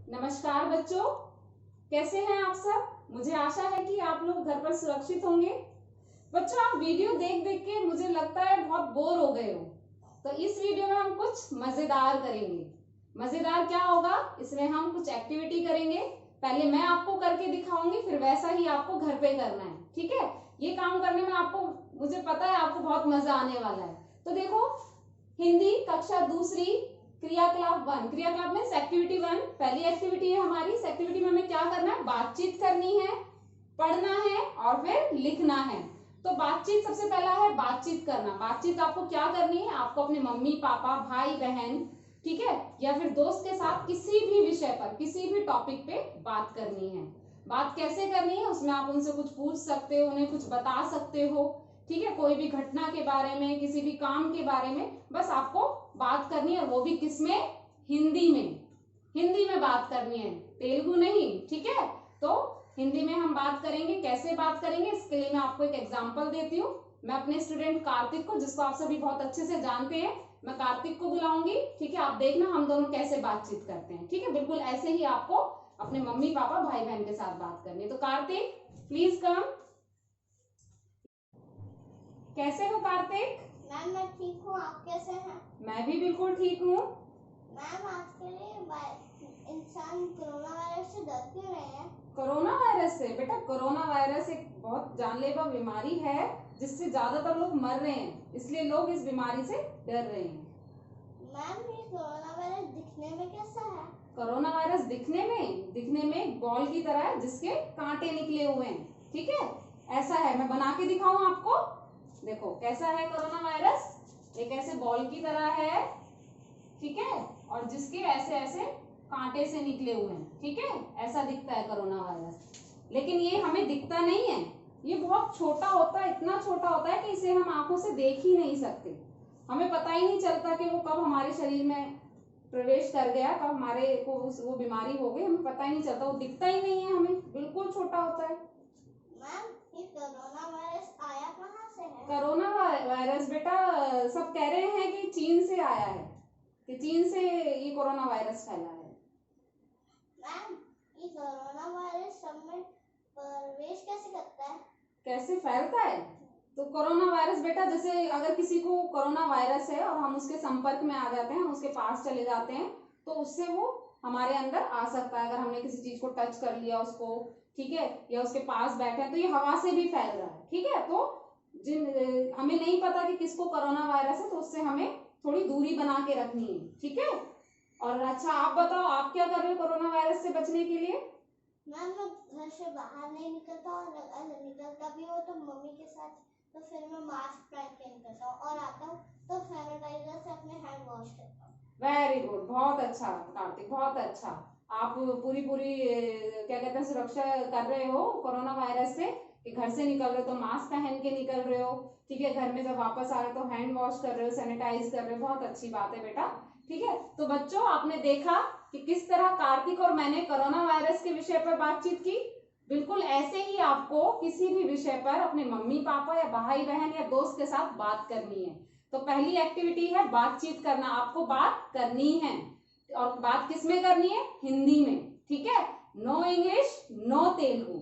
नमस्कार बच्चों, कैसे हैं आप सब। मुझे आशा है कि आप लोग घर पर सुरक्षित होंगे। बच्चों, आप वीडियो देख देख के मुझे लगता है बहुत बोर हो गए हो, तो इस वीडियो में हम कुछ मजेदार करेंगे। मजेदार क्या होगा, इसमें हम कुछ एक्टिविटी करेंगे। पहले मैं आपको करके दिखाऊंगी, फिर वैसा ही आपको घर पे करना है। ठीक है, ये काम करने में आपको, मुझे पता है आपको बहुत मजा आने वाला है। तो देखो, हिंदी कक्षा दूसरी, क्रियाकलाप 1। क्रियाकलाप में एक्टिविटी 1 पहली एक्टिविटी है हमारी। इस एक्टिविटी में हमें क्या करना है, बातचीत करनी है, पढ़ना है और फिर लिखना है। तो बातचीत सबसे पहला है बातचीत करना। बातचीत आपको क्या करनी है, आपको अपने मम्मी पापा भाई बहन, ठीक है, या फिर दोस्त के साथ किसी भी विषय पर, किसी भी टॉपिक पे बात करनी है। बात कैसे करनी है, उसमें आप उनसे कुछ पूछ सकते हो, उन्हें कुछ बता सकते हो। ठीक है, कोई भी घटना के बारे में, किसी भी काम के बारे में बस आपको बात करनी है, वो भी किसमें, हिंदी में। हिंदी में बात करनी है, तेलुगु नहीं। ठीक है, तो हिंदी में हम बात करेंगे। कैसे बात करेंगे, इसके लिए मैं आपको एक एग्जांपल देती हूँ। मैं अपने स्टूडेंट कार्तिक को, जिसको आप सभी बहुत अच्छे से जानते हैं, मैं कार्तिक को बुलाऊंगी। ठीक है, आप देखना हम दोनों कैसे बातचीत करते हैं। ठीक है, बिल्कुल ऐसे ही आपको अपने मम्मी पापा भाई बहन के साथ बात करनी है। तो कार्तिक प्लीज कम। कैसे हो कार्तिक? मैम मैं ठीक हूँ, आप कैसे हैं? मैं भी बिल्कुल ठीक हूँ। मैम आजकल इंसान कोरोना वायरस से डर क्यों रहे हैं? कोरोना वायरस से? बेटा, कोरोना वायरस एक बहुत जानलेवा बीमारी है जिससे ज्यादातर लोग मर रहे हैं, इसलिए लोग इस बीमारी से डर रहे हैं। मैम ये कोरोना वायरस दिखने में कैसा है? कोरोना वायरस दिखने में एक बॉल की तरह है जिसके कांटे निकले हुए हैं। ठीक है, ऐसा है। मैं बना के दिखाऊं आपको? देखो कैसा है कोरोना वायरस, एक ऐसे बॉल की तरह है। ठीक है, और जिसके ऐसे ऐसे कांटे से निकले हुए हैं। ठीक है, ऐसा दिखता है कोरोना वायरस। लेकिन ये हमें दिखता नहीं है, ये बहुत छोटा होता है, इतना छोटा होता है कि इसे हम आंखों से देख ही नहीं सकते। हमें पता ही नहीं चलता कि वो कब हमारे शरीर में प्रवेश कर गया, कब हमारे को वो बीमारी हो गई, हमें पता ही नहीं चलता। वो दिखता ही नहीं है हमें, बिल्कुल छोटा होता है। मैम ये कोरोना वायरस आया कहाँ से है? कोरोना वायरस बेटा, सब कह रहे हैं कि चीन से आया है, कि चीन से ये कोरोना वायरस फैला है। मैम ये कोरोना वायरस सब में प्रवेश कैसे करता है? कैसे फैलता है? तो कोरोना वायरस बेटा, जैसे अगर किसी को कोरोना वायरस है और हम उसके संपर्क में आ जाते हैं, उसके पास चले जाते हैं, तो उससे वो हमारे अंदर आ सकता है। अगर हमने किसी चीज को टच कर लिया उसको, ठीक है, या उसके पास बैठे हैं, तो ये हवा से भी फैल रहा है। ठीक है, तो हमें नहीं पता कि किसको कोरोना वायरस है, तो उससे हमें थोड़ी दूरी बना के रखनी है। ठीक है, और अच्छा आप बताओ, आप क्या कर रहे हो कोरोना वायरस से बचने के लिए? मैम मैं घर से बाहर नहीं निकलता, और अगर निकलता भी हो तो मम्मी के साथ, तो फिर मैं मास्क पहन के निकलता हूँ, और आता हूँ तो सैनिटाइजर से अपने हैंड वॉश करता हूँ। वेरी गुड, बहुत अच्छा कार्तिक, बहुत अच्छा। आप पूरी पूरी क्या कहते हैं, सुरक्षा कर रहे हो कोरोना वायरस से, कि घर से निकल रहे हो तो मास्क पहन के निकल रहे हो। ठीक है, घर में जब वापस आ रहे हो तो हैंड वॉश कर रहे हो, सैनिटाइज कर रहे हो, बहुत अच्छी बात है बेटा। ठीक है, तो बच्चों आपने देखा कि किस तरह कार्तिक और मैंने कोरोना वायरस के विषय पर बातचीत की। बिल्कुल ऐसे ही आपको किसी भी विषय पर अपने मम्मी पापा या भाई बहन या दोस्त के साथ बात करनी है। तो पहली एक्टिविटी है बातचीत करना, आपको बात करनी है, और बात किस में करनी है, हिंदी में। ठीक है, नो इंग्लिश नो तेलुगु।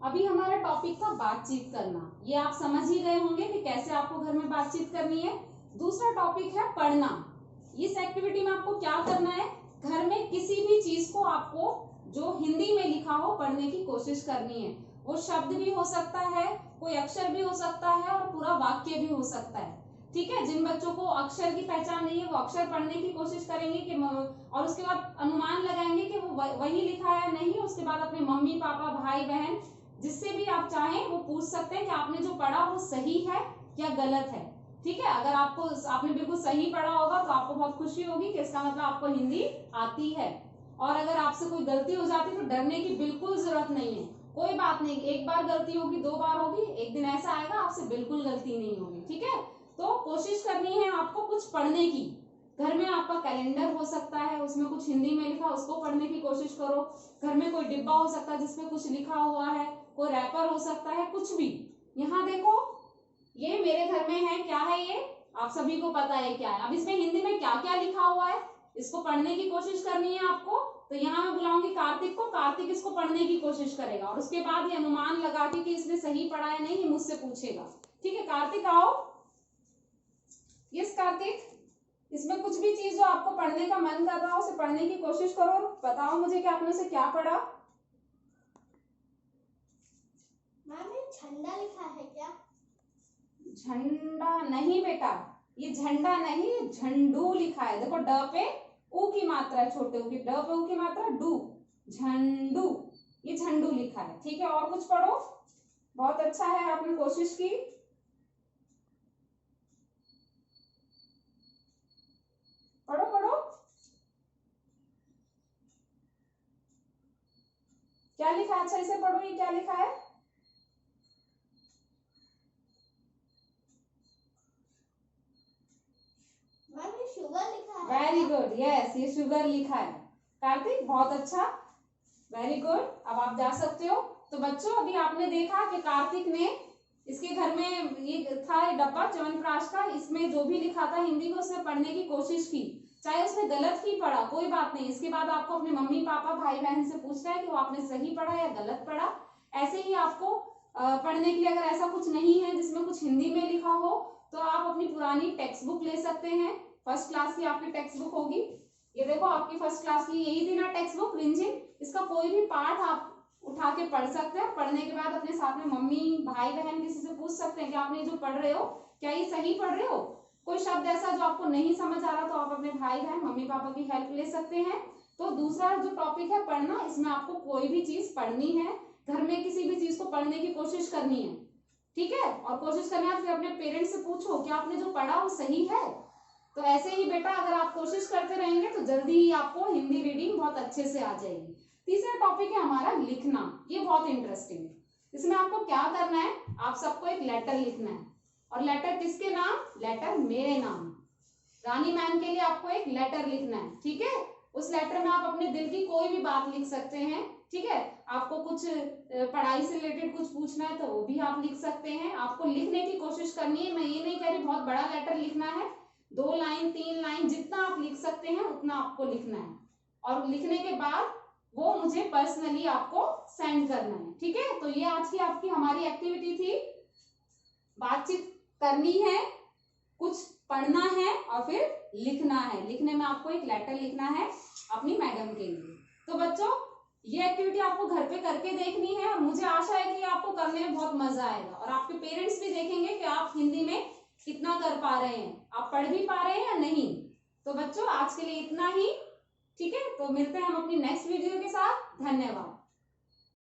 अभी हमारा टॉपिक था बातचीत करना, ये आप समझ ही गए होंगे कि कैसे आपको घर में बातचीत करनी है। दूसरा टॉपिक है पढ़ना। इस एक्टिविटी में आपको क्या करना है, घर में किसी भी चीज को आपको जो हिंदी में लिखा हो पढ़ने की कोशिश करनी है। वो शब्द भी हो सकता है, कोई अक्षर भी हो सकता है, और पूरा वाक्य भी हो सकता है। ठीक है, जिन बच्चों को अक्षर की पहचान नहीं है वो अक्षर पढ़ने की कोशिश करेंगे कि, और उसके बाद अनुमान लगाएंगे कि वो वही लिखा है नहीं। उसके बाद अपने मम्मी पापा भाई बहन जिससे भी आप चाहें वो पूछ सकते हैं कि आपने जो पढ़ा वो सही है या गलत है। ठीक है, अगर आपने बिल्कुल सही पढ़ा होगा तो आपको बहुत खुशी होगी कि इसका मतलब आपको हिंदी आती है। और अगर आपसे कोई गलती हो जाती तो डरने की बिल्कुल जरूरत नहीं है। कोई बात नहीं, एक बार गलती होगी, दो बार होगी, एक दिन ऐसा आएगा आपसे बिल्कुल गलती नहीं होगी। ठीक है, तो कोशिश करनी है आपको कुछ पढ़ने की। घर में आपका कैलेंडर हो सकता है, उसमें कुछ हिंदी में लिखा, उसको पढ़ने की कोशिश करो। घर में कोई डिब्बा हो सकता है जिसमें कुछ लिखा हुआ है, कोई रैपर हो सकता है, कुछ भी। यहाँ देखो, ये मेरे घर में है, क्या है ये, आप सभी को पता है क्या है। अब इसमें हिंदी में क्या क्या लिखा हुआ है, इसको पढ़ने की कोशिश करनी है आपको। तो यहाँ मैं बुलाऊंगी कार्तिक को, कार्तिक इसको पढ़ने की कोशिश करेगा और उसके बाद ये अनुमान लगा के कि इसने सही पढ़ा है नहीं, ये मुझसे पूछेगा। ठीक है कार्तिक आओ। यस कार्तिक, इसमें कुछ भी चीज जो आपको पढ़ने का मन कर रहा हो उसे पढ़ने की कोशिश करो। बताओ मुझे कि आपने उसे क्या पढ़ा। मैम ये झंडा लिखा है क्या? झंडा नहीं बेटा, ये झंडा नहीं, झंडू लिखा है। देखो ड पे ऊ की मात्रा है, छोटे ऊ की, ड पे ऊ की मात्रा डू, झंडू, ये झंडू लिखा है। ठीक है और कुछ पढ़ो। बहुत अच्छा है, आपने कोशिश की। पढ़ो पढ़ो, क्या लिखा है? अच्छा इसे पढ़ो, ये क्या लिखा है? मैम ये शुगर लिखा है। वेरी गुड, यस ये शुगर लिखा है। कार्तिक बहुत अच्छा, वेरी गुड। अब आप जा सकते हो। तो बच्चों अभी आपने देखा कि कार्तिक ने, इसके घर में ये था डब्बा च्यवनप्राश का, इसमें जो भी लिखा था हिंदी में उसने पढ़ने की कोशिश की, चाहे उसने गलत ही पढ़ा कोई बात नहीं। इसके बाद आपको अपने मम्मी पापा भाई बहन से पूछना है कि वो आपने सही पढ़ा या गलत पढ़ा। ऐसे ही आपको पढ़ने के लिए अगर ऐसा कुछ नहीं है जिसमें कुछ हिंदी में लिखा हो तो आप अपनी पुरानी टेक्स्ट बुक ले सकते हैं। फर्स्ट क्लास की आपकी टेक्स्ट बुक होगी, ये देखो आपकी फर्स्ट क्लास की यही थी ना टेक्स्ट बुक रिंझिन। इसका कोई भी पार्ट आप उठा के पढ़ सकते हैं। पढ़ने के बाद अपने साथ में मम्मी भाई बहन किसी से पूछ सकते हैं कि आपने जो पढ़ रहे हो क्या ये सही पढ़ रहे हो। कोई शब्द ऐसा जो आपको नहीं समझ आ रहा तो आप अपने भाई बहन मम्मी पापा की हेल्प ले सकते हैं। तो दूसरा जो टॉपिक है पढ़ना, इसमें आपको कोई भी चीज पढ़नी है, घर में किसी भी चीज को पढ़ने की कोशिश करनी है। ठीक है, और कोशिश करना है फिर अपने पेरेंट्स से पूछो कि आपने जो पढ़ा वो सही है। तो ऐसे ही बेटा अगर आप कोशिश करते रहेंगे तो जल्दी ही आपको हिंदी रीडिंग बहुत अच्छे से आ जाएगी। तीसरा टॉपिक है हमारा लिखना, ये बहुत इंटरेस्टिंग है। इसमें आपको क्या करना है, आप सबको एक लेटर लिखना है। और लेटर किसके नाम? लेटर मेरे नाम, रानी मैम के लिए आपको एक लेटर लिखना है। ठीक है, उस लेटर में आप अपने दिल की कोई भी बात लिख सकते हैं। ठीक है, आपको कुछ पढ़ाई से रिलेटेड कुछ पूछना है तो वो भी आप लिख सकते हैं। आपको लिखने की कोशिश करनी है, मैं ये नहीं कह रही बहुत बड़ा लेटर लिखना है, 2 लाइन 3 लाइन जितना आप लिख सकते हैं उतना आपको लिखना है। और लिखने के बाद वो मुझे पर्सनली आपको सेंड करना है। ठीक है, तो ये आज की आपकी हमारी एक्टिविटी थी। बातचीत करनी है, कुछ पढ़ना है और फिर लिखना है। लिखने में आपको एक लेटर लिखना है अपनी मैडम के लिए। तो बच्चों ये एक्टिविटी आपको घर पे करके देखनी है और मुझे आशा है कि आपको करने में बहुत मजा आएगा और आपके पेरेंट्स भी देखेंगे कि आप हिंदी में कितना कर पा रहे हैं, आप पढ़ भी पा रहे हैं या नहीं। तो बच्चों आज के लिए इतना ही। ठीक है, तो मिलते हैं हम अपनी नेक्स्ट वीडियो के साथ। धन्यवाद।